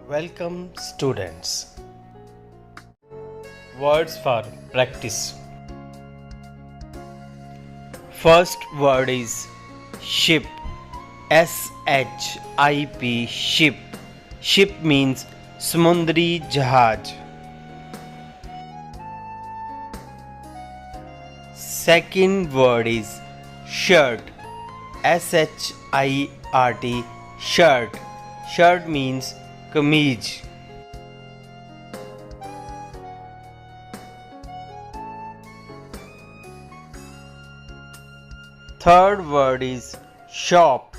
Welcome students. Words for practice. First word is ship. S-H-I-P, ship. Ship means samundri jahaj. Second word is shirt. S-H-I-R-T, shirt. Shirt means kameez. Third word is shop.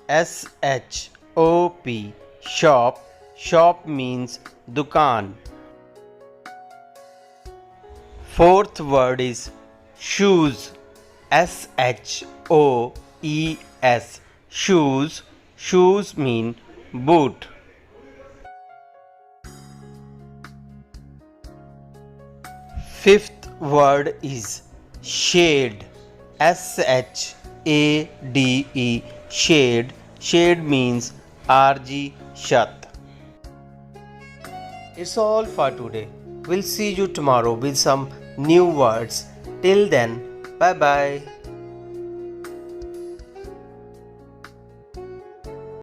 S-H-O-P, shop. Shop means dukaan. Fourth word is shoes. S-H-O-E-S, shoes. Shoes mean boot. Fifth word is shade. S-H-A-D-E, shade. Shade means RG Shat. It's all for today. We'll see you tomorrow with some new words. Till then, bye bye.